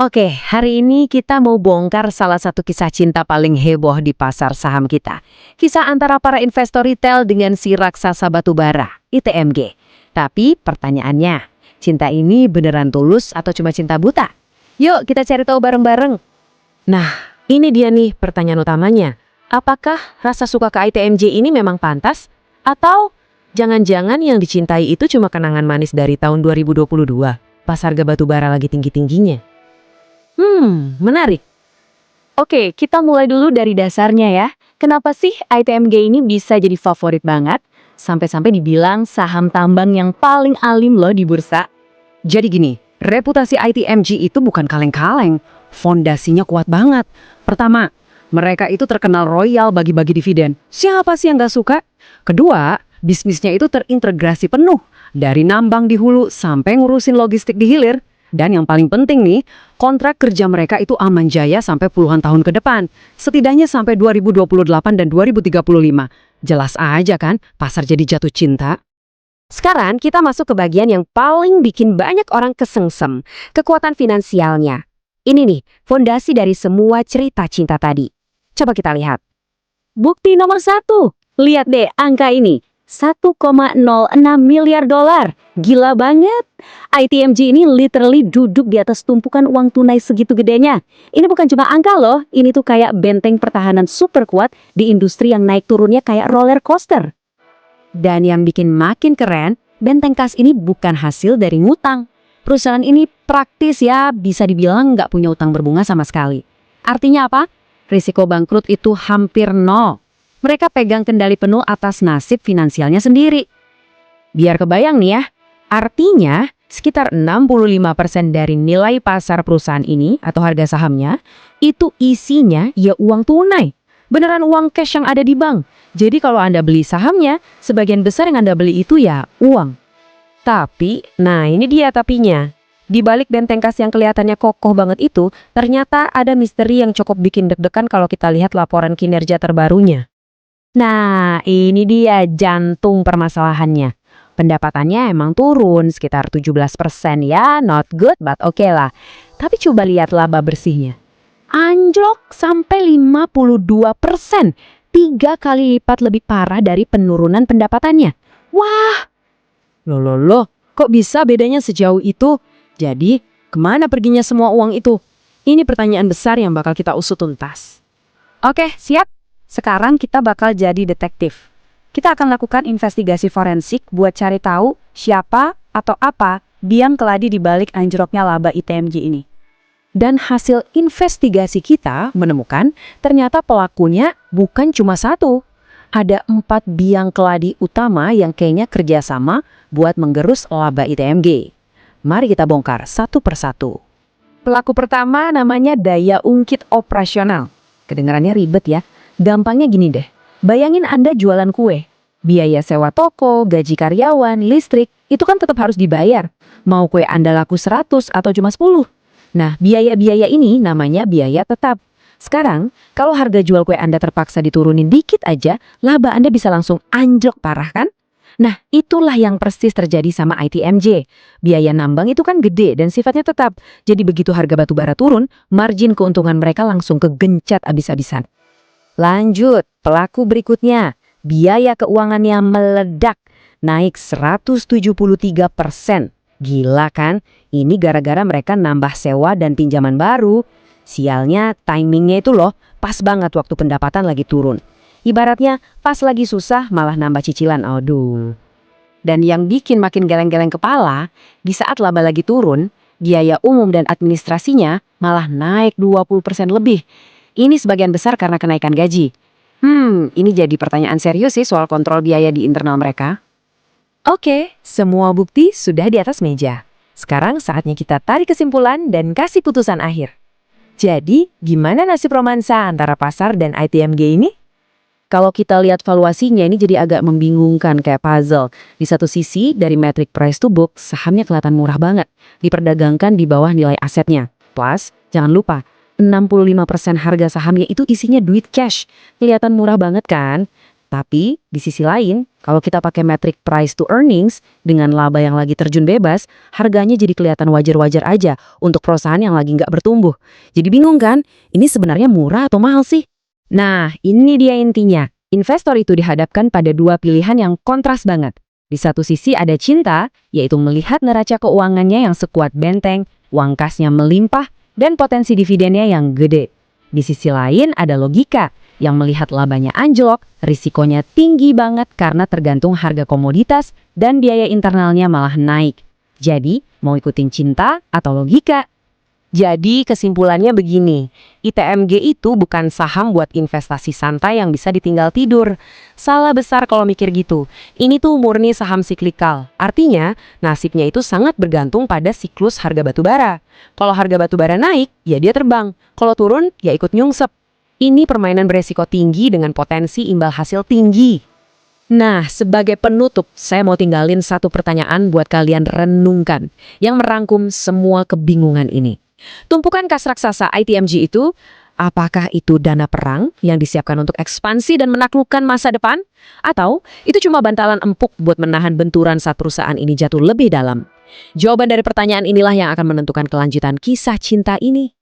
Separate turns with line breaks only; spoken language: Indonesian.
Oke, hari ini kita mau bongkar salah satu kisah cinta paling heboh di pasar saham kita. Kisah antara para investor retail dengan si raksasa batubara, ITMG. Tapi pertanyaannya, cinta ini beneran tulus atau cuma cinta buta? Yuk kita cari tahu bareng-bareng. Nah, ini dia nih pertanyaan utamanya. Apakah rasa suka ke ITMJ ini memang pantas? Atau jangan-jangan yang dicintai itu cuma kenangan manis dari tahun 2022, pas harga batubara lagi tinggi-tingginya? Menarik. Oke, kita mulai dulu dari dasarnya ya. Kenapa sih ITMG ini bisa jadi favorit banget? Sampai-sampai dibilang saham tambang yang paling alim loh di bursa.
Jadi gini, reputasi ITMG itu bukan kaleng-kaleng, fondasinya kuat banget. Pertama, mereka itu terkenal royal bagi-bagi dividen. Siapa sih yang gak suka? Kedua, bisnisnya itu terintegrasi penuh, dari nambang di hulu sampai ngurusin logistik di hilir. Dan yang paling penting nih, kontrak kerja mereka itu aman jaya sampai puluhan tahun ke depan. Setidaknya sampai 2028 dan 2035. Jelas aja kan, pasar jadi jatuh cinta.
Sekarang kita masuk ke bagian yang paling bikin banyak orang kesengsem, kekuatan finansialnya. Ini nih, fondasi dari semua cerita cinta tadi. Coba kita lihat. Bukti nomor 1. Lihat deh angka ini. 1,06 miliar dolar. Gila banget. ITMG ini literally duduk di atas tumpukan uang tunai segitu gedenya. Ini bukan cuma angka loh, ini tuh kayak benteng pertahanan super kuat di industri yang naik turunnya kayak roller coaster. Dan yang bikin makin keren, benteng kas ini bukan hasil dari ngutang. Perusahaan ini praktis ya, bisa dibilang nggak punya utang berbunga sama sekali. Artinya apa? Risiko bangkrut itu hampir nol. Mereka pegang kendali penuh atas nasib finansialnya sendiri. Biar kebayang nih ya, artinya sekitar 65% dari nilai pasar perusahaan ini atau harga sahamnya, itu isinya ya uang tunai. Beneran uang cash yang ada di bank. Jadi kalau Anda beli sahamnya, sebagian besar yang Anda beli itu ya uang. Tapi, nah ini dia tapinya. Di balik benteng kas yang kelihatannya kokoh banget itu, ternyata ada misteri yang cukup bikin deg-degan kalau kita lihat laporan kinerja terbarunya. Nah, ini dia jantung permasalahannya. Pendapatannya emang turun sekitar 17% ya, not good but oke lah. Tapi coba lihat laba bersihnya. Anjlok sampai 52%. 3 kali lipat lebih parah dari penurunan pendapatannya. Wah, loh, kok bisa bedanya sejauh itu? Jadi, kemana perginya semua uang itu? Ini pertanyaan besar yang bakal kita usut tuntas. Oke, siap? Sekarang kita bakal jadi detektif. Kita akan lakukan investigasi forensik buat cari tahu siapa atau apa biang keladi di balik anjloknya laba ITMG ini. Dan hasil investigasi kita menemukan ternyata pelakunya bukan cuma satu. Ada 4 biang keladi utama yang kayaknya kerjasama buat menggerus laba ITMG. Mari kita bongkar satu persatu. Pelaku pertama namanya daya ungkit operasional. Kedengarannya ribet ya. Gampangnya gini deh, bayangin Anda jualan kue. Biaya sewa toko, gaji karyawan, listrik, itu kan tetap harus dibayar. Mau kue Anda laku 100 atau cuma 10. Nah, biaya-biaya ini namanya biaya tetap. Sekarang, kalau harga jual kue Anda terpaksa diturunin dikit aja, laba Anda bisa langsung anjlok parah kan? Nah, itulah yang persis terjadi sama ITMJ. Biaya nambang itu kan gede dan sifatnya tetap. Jadi begitu harga batubara turun, margin keuntungan mereka langsung kegencet abis-abisan. Lanjut, pelaku berikutnya, biaya keuangannya meledak, naik 173%. Gila kan? Ini gara-gara mereka nambah sewa dan pinjaman baru. Sialnya, timingnya itu loh, pas banget waktu pendapatan lagi turun. Ibaratnya, pas lagi susah malah nambah cicilan, aduh. Dan yang bikin makin geleng-geleng kepala, di saat laba lagi turun, biaya umum dan administrasinya malah naik 20% lebih. Ini sebagian besar karena kenaikan gaji. Ini jadi pertanyaan serius sih soal kontrol biaya di internal mereka. Oke, semua bukti sudah di atas meja. Sekarang saatnya kita tarik kesimpulan dan kasih putusan akhir. Jadi, gimana nasib romansa antara pasar dan ITMG ini? Kalau kita lihat valuasinya ini jadi agak membingungkan kayak puzzle. Di satu sisi, dari metric price to book, sahamnya kelihatan murah banget. Diperdagangkan di bawah nilai asetnya. Plus, jangan lupa, 65% harga sahamnya itu isinya duit cash. Kelihatan murah banget kan? Tapi di sisi lain, kalau kita pakai metrik price to earnings dengan laba yang lagi terjun bebas, harganya jadi kelihatan wajar-wajar aja untuk perusahaan yang lagi nggak bertumbuh. Jadi bingung kan? Ini sebenarnya murah atau mahal sih? Nah, ini dia intinya. Investor itu dihadapkan pada dua pilihan yang kontras banget. Di satu sisi ada cinta, yaitu melihat neraca keuangannya yang sekuat benteng, uang kasnya melimpah, dan potensi dividennya yang gede. Di sisi lain ada logika, yang melihat labanya anjlok, risikonya tinggi banget karena tergantung harga komoditas dan biaya internalnya malah naik. Jadi, mau ikutin cinta atau logika? Jadi kesimpulannya begini, ITMG itu bukan saham buat investasi santai yang bisa ditinggal tidur. Salah besar kalau mikir gitu. Ini tuh murni saham siklikal. Artinya, nasibnya itu sangat bergantung pada siklus harga batubara. Kalau harga batubara naik, ya dia terbang. Kalau turun, ya ikut nyungsep. Ini permainan beresiko tinggi dengan potensi imbal hasil tinggi. Nah, sebagai penutup, saya mau tinggalin satu pertanyaan buat kalian renungkan, yang merangkum semua kebingungan ini. Tumpukan kas raksasa ITMG itu, apakah itu dana perang yang disiapkan untuk ekspansi dan menaklukkan masa depan? Atau itu cuma bantalan empuk buat menahan benturan saat perusahaan ini jatuh lebih dalam? Jawaban dari pertanyaan inilah yang akan menentukan kelanjutan kisah cinta ini.